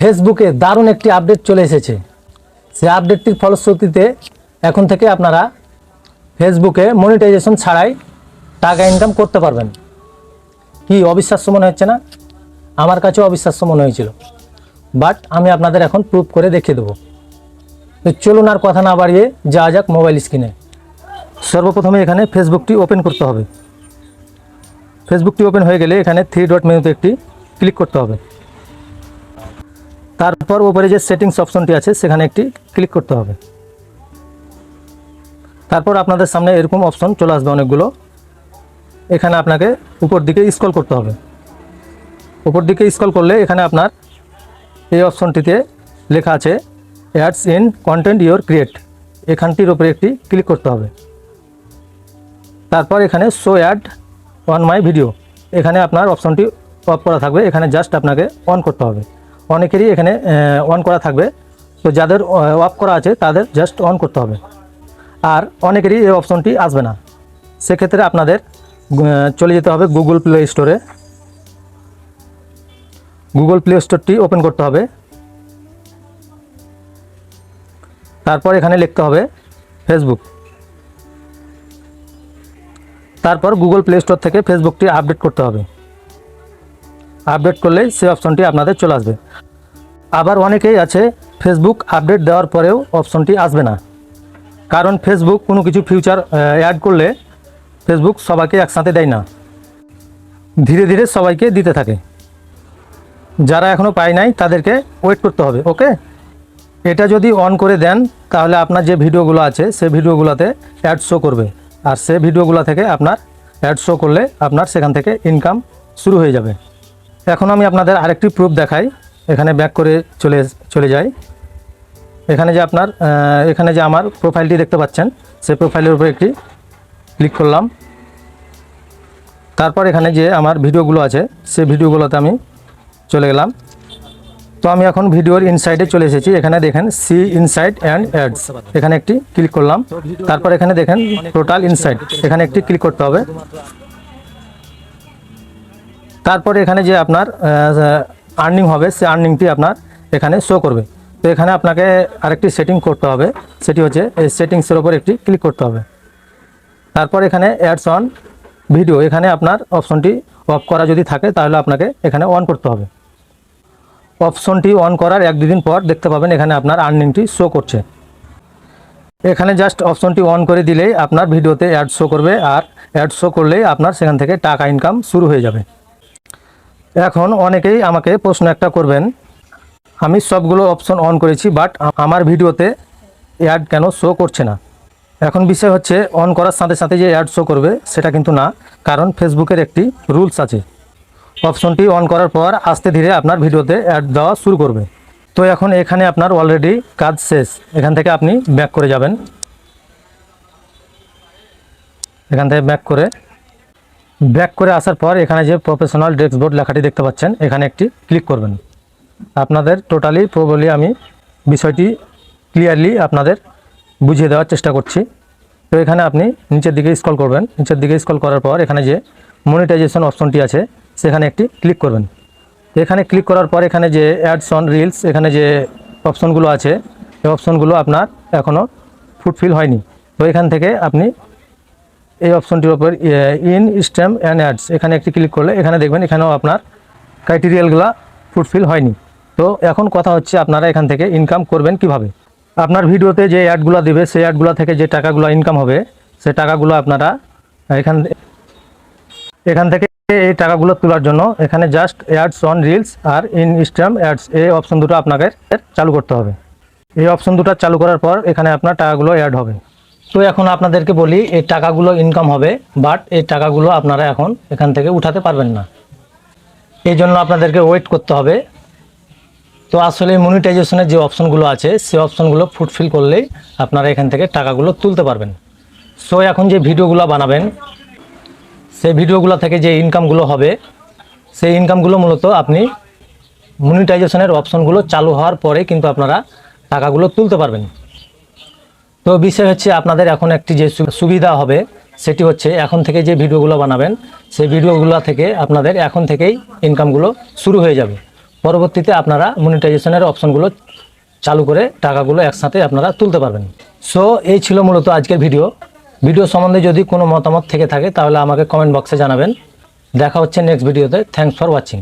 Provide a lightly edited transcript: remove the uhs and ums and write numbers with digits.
ফেসবুকে দারুণ একটি আপডেট চলে এসেছে। সেই আপডেটটির ফলশ্রুতিতে এখন থেকে আপনারা ফেসবুকে মনিটাইজেশন ছাড়াই টাকা ইনকাম করতে পারবেন। কি অবিশ্বাস্য মনে হচ্ছে না? আমার কাছেও অবিশ্বাস্য মনে হয়েছিল, বাট আমি আপনাদের এখন প্রুফ করে দেখিয়ে দেবো। তো চলুন আর কথা না বাড়িয়ে যাওয়া যাক মোবাইল স্ক্রিনে। সর্বপ্রথমে এখানে ফেসবুকটি ওপেন করতে হবে। ফেসবুকটি ওপেন হয়ে গেলে এখানে 3 ডট মেনুতে একটি ক্লিক করতে হবে। তারপর উপরে যে সেটিংস অপশনটি আছে সেখানে একটি ক্লিক করতে হবে। তারপর আপনাদের সামনে এরকম অপশন চলে আসবে অনেকগুলো। এখানে আপনাকে উপর দিকে স্ক্রল করতে হবে। উপর দিকে স্ক্রল করলে এখানে আপনার এই অপশনটিতে লেখা আছে ads in content your create, এখানটির উপরে একটি ক্লিক করতে হবে। তারপর এখানে show ad on my video, এখানে আপনার অপশনটি অফ করা থাকবে, এখানে জাস্ট আপনাকে অন করতে হবে। অনেকেরই এখানে অন করা থাকবে, তো যাদের অফ করা আছে তাদের জাস্ট অন করতে হবে। আর অনেকেরই এই অপশনটি আসবে না, সেক্ষেত্রে আপনাদের চলে যেতে হবে গুগল প্লে স্টোরে। গুগল প্লে স্টোরটি ওপেন করতে হবে। তারপর এখানে লিখতে হবে ফেসবুক। তারপর গুগল প্লে স্টোর থেকে ফেসবুকটি আপডেট করতে হবে। আপডেট করলেই সেই অপশনটি আপনাদের চলে আসবে। আবার অনেকেই আছে ফেসবুক আপডেট দেওয়ার পরেও অপশনটি আসবে না, কারণ ফেসবুক কোনো কিছু ফিউচার অ্যাড করলে ফেসবুক সবাইকে একসাথে দেয় না, ধীরে ধীরে সবাইকে দিতে থাকে। যারা এখনও পায় নাই তাদেরকে ওয়েট করতে হবে। ওকে, এটা যদি অন করে দেন তাহলে আপনার যে ভিডিওগুলো আছে সেই ভিডিওগুলোতে অ্যাড শো করবে, আর সেই ভিডিওগুলো থেকে আপনার অ্যাড শো করলে আপনার সেখান থেকে ইনকাম শুরু হয়ে যাবে। এখন আমি আপনাদের আরেকটি প্রুফ দেখাই। এখানে ব্যাক করে চলে যাই। এখানে যে আপনার এখানে যে আমার প্রোফাইলটি দেখতে পাচ্ছেন, সেই প্রোফাইলের উপরে একটি ক্লিক করলাম। তারপর এখানে যে আমার ভিডিওগুলো আছে সেই ভিডিওগুলোতে আমি চলে গেলাম। তো আমি এখন ভিডিওর ইনসাইডে চলে এসেছি। এখানে দেখেন সি ইনসাইড অ্যান্ড অ্যাডস, এখানে একটি ক্লিক করলাম। তারপর এখানে দেখেন টোটাল ইনসাইড, এখানে একটি ক্লিক করতে হবে। তারপরে এখানে যে আপনার আর্নিং হবে সেই আর্নিংটি আপনার এখানে শো করবে। তো এখানে আপনাকে আরেকটি সেটিং করতে হবে, সেটি হচ্ছে এই সেটিংসের ওপর একটি ক্লিক করতে হবে। তারপর এখানে অ্যাডস অন ভিডিও, এখানে আপনার অপশনটি অফ করা যদি থাকে তাহলে আপনাকে এখানে অন করতে হবে। অপশনটি অন করার 1-2 দিন পর দেখতে পাবেন এখানে আপনার আর্নিংটি শো করছে। এখানে জাস্ট অপশনটি অন করে দিলেই আপনার ভিডিওতে অ্যাড শো করবে, আর অ্যাড শো করলেই আপনার সেখান থেকে টাকা ইনকাম শুরু হয়ে যাবে। এখন অনেকেই আমাকে প্রশ্ন একটা করবেন, আমি সবগুলো অপশন অন করেছি বাট আমার ভিডিওতে অ্যাড কেন শো করছে না? এখন বিষয় হচ্ছে অন করার সাথে সাথে যে অ্যাড শো করবে সেটা কিন্তু না, কারণ ফেসবুকের একটি রুলস আছে। অপশনটি অন করার পর আস্তে ধীরে আপনার ভিডিওতে অ্যাড দেওয়া শুরু করবে। তো এখন এখানে আপনার অলরেডি কাজ শেষ, এখান থেকে আপনি ব্যাক করে যাবেন। এখান থেকে ব্যাক করে আসার পর এখানে যে প্রফেশনাল ড্যাশবোর্ড লেখাটি দেখতে পাচ্ছেন এখানে একটি ক্লিক করবেন। আপনাদের টোটালি প্রবলি আমি বিষয়টি ক্লিয়ারলি আপনাদের বুঝিয়ে দেওয়ার চেষ্টা করছি। তো এখানে আপনি নিচের দিকে স্ক্রল করবেন। নিচের দিকে স্ক্রল করার পর এখানে যে মনিটাইজেশন অপশনটি আছে সেখানে একটি ক্লিক করবেন। এখানে ক্লিক করার পর এখানে যে অ্যাডস অন রিলস, এখানে যে অপশনগুলো আছে এই অপশনগুলো আপনার এখনও ফুলফিল হয়নি। তো এখান থেকে আপনি এই অপশনটির উপর ইন স্ট্যাম্প অ্যান্ড অ্যাডস, এখানে একটি ক্লিক করলে এখানে দেখবেন এখানেও আপনার ক্রাইটেরিয়ালগুলো ফুলফিল হয়নি। তো এখন কথা হচ্ছে আপনারা এখান থেকে ইনকাম করবেন কিভাবে। আপনার ভিডিওতে যে অ্যাডগুলো দেবে সেই অ্যাডগুলো থেকে যে টাকাগুলো ইনকাম হবে সেই টাকাগুলো আপনারা এখান থেকে এই টাকাগুলো তোলার জন্য এখানে জাস্ট অ্যাডস অন রিলস আর ইন স্ট্যাম্প অ্যাডস এই অপশন দুটো আপনাকে চালু করতে হবে। এই অপশন দুটো চালু করার পর এখানে আপনার টাকাগুলো অ্যাড হবে। তো এখন আপনাদেরকে বলি এই টাকাগুলো ইনকাম হবে, বাট এই টাকাগুলো আপনারা এখন এখান থেকে উঠাতে পারবেন না, এই জন্য আপনাদেরকে ওয়েট করতে হবে। তো আসলে মনিটাইজেশনের যে অপশনগুলো আছে সেই অপশনগুলো ফুলফিল করলেই আপনারা এখান থেকে টাকাগুলো তুলতে পারবেন। সো এখন যে ভিডিওগুলো বানাবেন সেই ভিডিওগুলো থেকে যে ইনকামগুলো হবে সেই ইনকামগুলো মূলত আপনি মনিটাইজেশনের অপশনগুলো চালু হওয়ার পরে কিন্তু আপনারা টাকাগুলো তুলতে পারবেন। তো বিষয় হচ্ছে আপনাদের এখন একটি যে সুবিধা হবে সেটি হচ্ছে এখন থেকে যে ভিডিওগুলো বানাবেন সেই ভিডিওগুলো থেকে আপনাদের এখন থেকেই ইনকামগুলো শুরু হয়ে যাবে। পরবর্তীতে আপনারা মনিটাইজেশনের অপশনগুলো চালু করে টাকাগুলো একসাথে আপনারা তুলতে পারবেন। সো এই ছিল মূলত আজকের ভিডিও সম্বন্ধে যদি কোনো মতামত থেকে থাকে তাহলে আমাকে কমেন্ট বক্সে জানাবেন। দেখা হচ্ছে নেক্সট ভিডিওতে। Thanks for watching.